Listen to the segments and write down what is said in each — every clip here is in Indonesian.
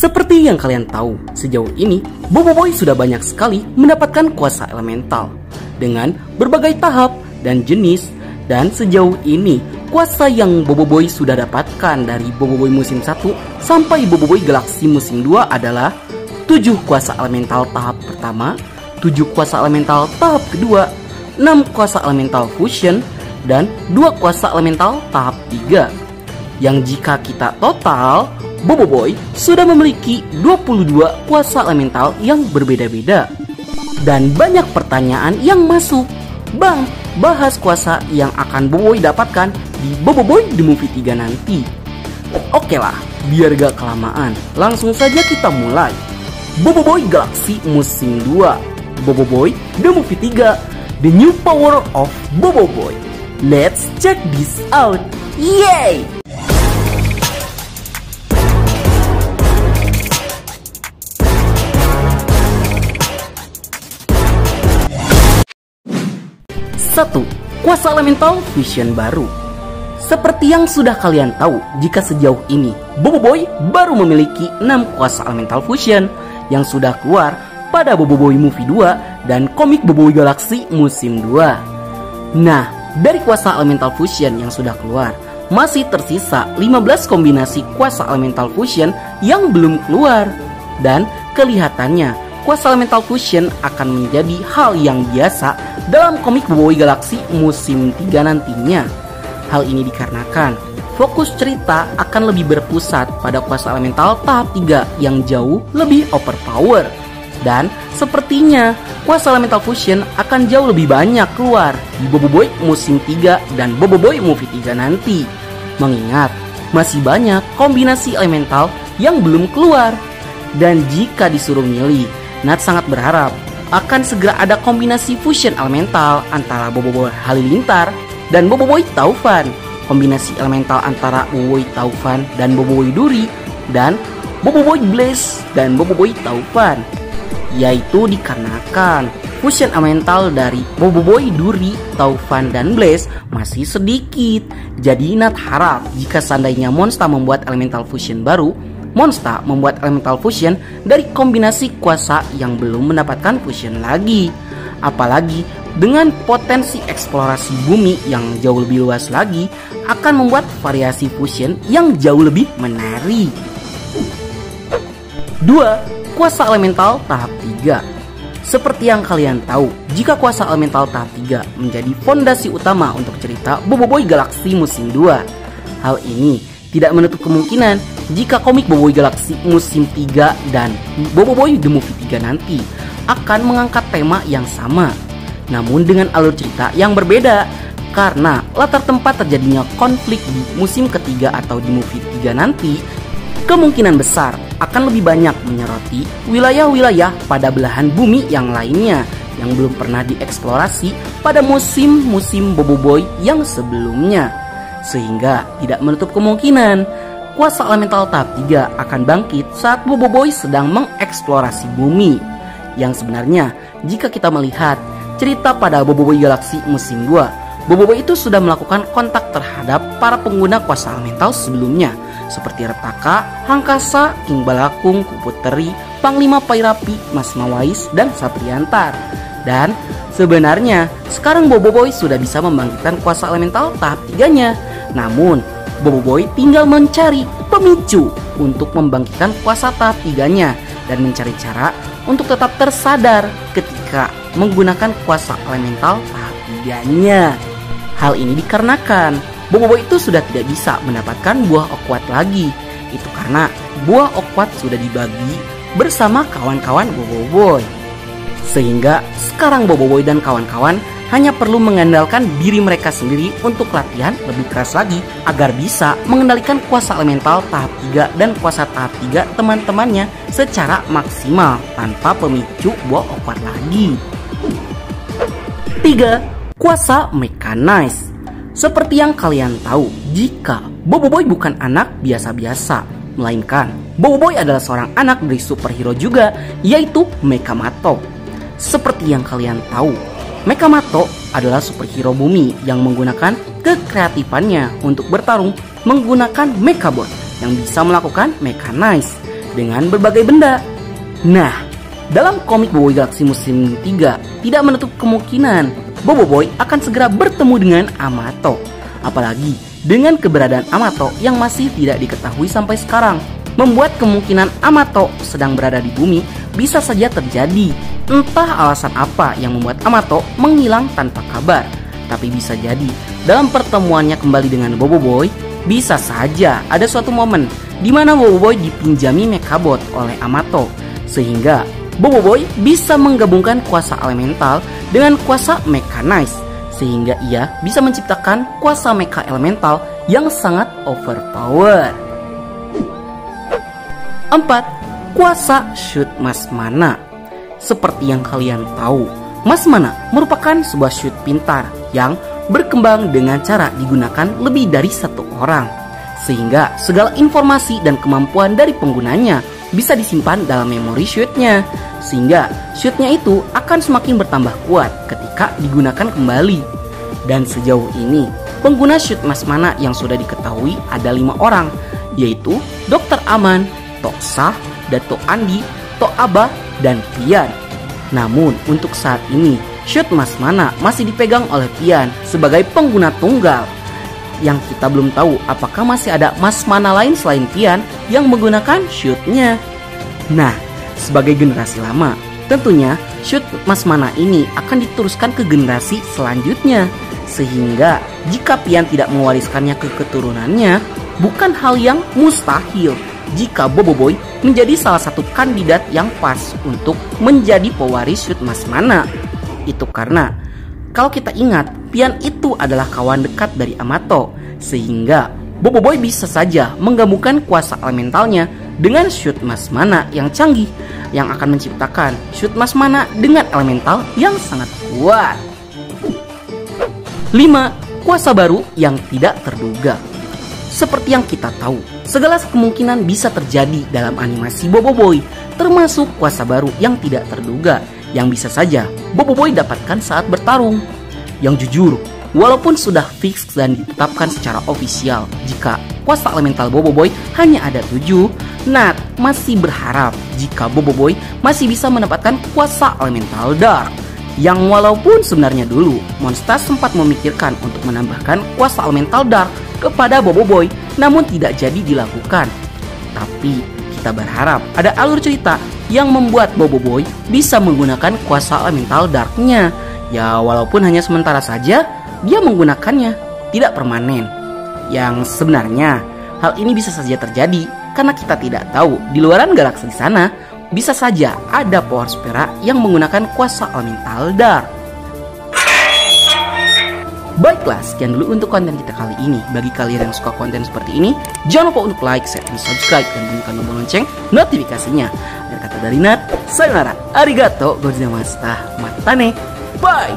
Seperti yang kalian tahu, sejauh ini Boboiboy sudah banyak sekali mendapatkan kuasa elemental dengan berbagai tahap dan jenis. Dan sejauh ini kuasa yang Boboiboy sudah dapatkan dari Boboiboy musim 1 sampai Boboiboy Galaxy musim 2 adalah 7 kuasa elemental tahap pertama, 7 kuasa elemental tahap kedua, 6 kuasa elemental fusion, dan 2 kuasa elemental tahap 3. Yang jika kita total, Boboiboy sudah memiliki 22 kuasa elemental yang berbeda-beda. Dan banyak pertanyaan yang masuk. Bang, bahas kuasa yang akan Boboiboy dapatkan di Boboiboy The Movie 3 nanti. Oke lah, biar gak kelamaan, langsung saja kita mulai. Boboiboy Galaxy musim 2, Boboiboy The Movie 3, The New Power of Boboiboy. Let's check this out. Yay! Satu, kuasa elemental fusion baru. Seperti yang sudah kalian tahu, jika sejauh ini Boboiboy baru memiliki 6 kuasa elemental fusion yang sudah keluar pada Boboiboy Movie 2 dan komik Boboiboy Galaxy musim 2. Nah, dari kuasa elemental fusion yang sudah keluar, masih tersisa 15 kombinasi kuasa elemental fusion yang belum keluar. Dan kelihatannya kuasa elemental fusion akan menjadi hal yang biasa dalam komik Boboiboy Galaxy musim 3 nantinya. Hal ini dikarenakan fokus cerita akan lebih berpusat pada kuasa elemental tahap 3 yang jauh lebih overpower. Dan sepertinya kuasa elemental fusion akan jauh lebih banyak keluar di Boboiboy musim 3 dan Boboiboy Movie 3 nanti. Mengingat masih banyak kombinasi elemental yang belum keluar. Dan jika disuruh milih, Nat sangat berharap akan segera ada kombinasi fusion elemental antara Boboiboy Halilintar dan Boboiboy Taufan, kombinasi elemental antara Boboiboy Taufan dan Boboiboy Duri, dan Boboiboy Blaze dan Boboiboy Taufan. Yaitu dikarenakan fusion elemental dari Boboiboy Duri, Taufan, dan Blaze masih sedikit. Jadi Nat harap jika seandainya Monsta membuat elemental fusion baru, Monsta membuat elemental fusion dari kombinasi kuasa yang belum mendapatkan fusion lagi. Apalagi dengan potensi eksplorasi bumi yang jauh lebih luas lagi, akan membuat variasi fusion yang jauh lebih menarik. 2. Kuasa elemental tahap 3. Seperti yang kalian tahu, jika kuasa elemental tahap 3 menjadi fondasi utama untuk cerita Boboiboy Galaxy musim 2. Hal ini tidak menutup kemungkinan jika komik Boboiboy Galaxy musim 3 dan Boboiboy The Movie 3 nanti akan mengangkat tema yang sama, namun dengan alur cerita yang berbeda. Karena latar tempat terjadinya konflik di musim ketiga atau di Movie 3 nanti kemungkinan besar akan lebih banyak menyoroti wilayah-wilayah pada belahan bumi yang lainnya yang belum pernah dieksplorasi pada musim-musim Boboiboy yang sebelumnya. Sehingga tidak menutup kemungkinan kuasa elemental tahap 3 akan bangkit saat Boboiboy sedang mengeksplorasi bumi. Yang sebenarnya jika kita melihat cerita pada Boboiboy Galaxy musim 2, Boboiboy itu sudah melakukan kontak terhadap para pengguna kuasa elemental sebelumnya, seperti Retaka, Hangkasa, King Balakung, Kuputeri, Panglima Pairapi, Mas Mawais, dan Sapriantar. Dan sebenarnya sekarang Boboiboy sudah bisa membangkitkan kuasa elemental tahap 3-nya. Namun Boboiboy tinggal mencari pemicu untuk membangkitkan kuasa tahap 3-nya dan mencari cara untuk tetap tersadar ketika menggunakan kuasa elemental tahap 3-nya. Hal ini dikarenakan Boboiboy itu sudah tidak bisa mendapatkan buah okwat lagi. Itu karena buah okwat sudah dibagi bersama kawan-kawan Boboiboy. Sehingga sekarang Boboiboy dan kawan-kawan hanya perlu mengandalkan diri mereka sendiri untuk latihan lebih keras lagi agar bisa mengendalikan kuasa elemental tahap 3 dan kuasa tahap 3 teman-temannya secara maksimal tanpa pemicu buah okwat lagi. 3. Kuasa Mechanize. Seperti yang kalian tahu, jika Boboiboy bukan anak biasa-biasa, melainkan Boboiboy adalah seorang anak dari superhero juga, yaitu Mechamato. Seperti yang kalian tahu, Mechamato adalah superhero bumi yang menggunakan kekreatifannya untuk bertarung menggunakan Mechabot yang bisa melakukan Mechanize. dengan berbagai benda. Nah, dalam komik Boboiboy Galaxy musim 3 tidak menutup kemungkinan Boboiboy akan segera bertemu dengan Amato. Apalagi dengan keberadaan Amato yang masih tidak diketahui sampai sekarang, membuat kemungkinan Amato sedang berada di bumi bisa saja terjadi. Entah alasan apa yang membuat Amato menghilang tanpa kabar, tapi bisa jadi dalam pertemuannya kembali dengan Boboiboy, bisa saja ada suatu momen di mana Boboiboy dipinjami Mechabot oleh Amato, sehingga Boboiboy bisa menggabungkan kuasa elemental dengan kuasa mechanize, sehingga ia bisa menciptakan kuasa mecha elemental yang sangat overpower. 4. Kuasa Shoot Mas Mana. Seperti yang kalian tahu, Mas Mana merupakan sebuah shoot pintar yang berkembang dengan cara digunakan lebih dari satu orang, sehingga segala informasi dan kemampuan dari penggunanya bisa disimpan dalam memori shootnya, sehingga shootnya itu akan semakin bertambah kuat ketika digunakan kembali. Dan sejauh ini pengguna shoot Mas Mana yang sudah diketahui ada 5 orang, yaitu Dr. Aman, Tok Sah, Dato Andi, Tok Abah, dan Pian. Namun untuk saat ini shoot Mas Mana masih dipegang oleh Pian sebagai pengguna tunggal. Yang kita belum tahu apakah masih ada Mas Mana lain selain Pian yang menggunakan shootnya. Nah, sebagai generasi lama, tentunya shoot Mas Mana ini akan diteruskan ke generasi selanjutnya, sehingga jika Pian tidak mewariskannya ke keturunannya, bukan hal yang mustahil jika Boboiboy menjadi salah satu kandidat yang pas untuk menjadi pewaris shoot Mas Mana. Itu karena kalau kita ingat, Pian itu adalah kawan dekat dari Amato, sehingga Boboiboy bisa saja menggabungkan kuasa elementalnya dengan shoot Mas Mana yang canggih, yang akan menciptakan shoot Mas Mana dengan elemental yang sangat kuat. 5. Kuasa baru yang tidak terduga. Seperti yang kita tahu, segala kemungkinan bisa terjadi dalam animasi Boboiboy, termasuk kuasa baru yang tidak terduga yang bisa saja Boboiboy dapatkan saat bertarung. Yang jujur, walaupun sudah fix dan ditetapkan secara ofisial jika kuasa elemental Boboiboy hanya ada 7, Nat masih berharap jika Boboiboy masih bisa mendapatkan kuasa elemental Dark. Yang walaupun sebenarnya dulu Monster sempat memikirkan untuk menambahkan kuasa elemental Dark kepada Boboiboy, namun tidak jadi dilakukan. Tapi kita berharap ada alur cerita yang membuat Boboiboy bisa menggunakan kuasa elemental Dark-nya. Ya walaupun hanya sementara saja dia menggunakannya, tidak permanen. Yang sebenarnya hal ini bisa saja terjadi karena kita tidak tahu di luaran galaksi di sana bisa saja ada Power Spera yang menggunakan kuasa elemental Dark. Baiklah, sekian dulu untuk konten kita kali ini. Bagi kalian yang suka konten seperti ini, jangan lupa untuk like, share, dan subscribe, dan bunyikan tombol lonceng notifikasinya. Dan kata dari Nat, sayonara, arigato gozaimashita, matane, bye!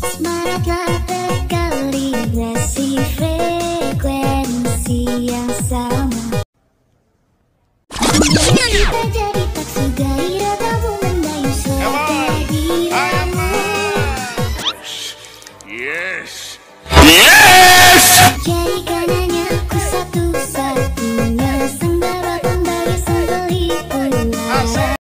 Semangatlah berkalibrasi frekuensi yang sama.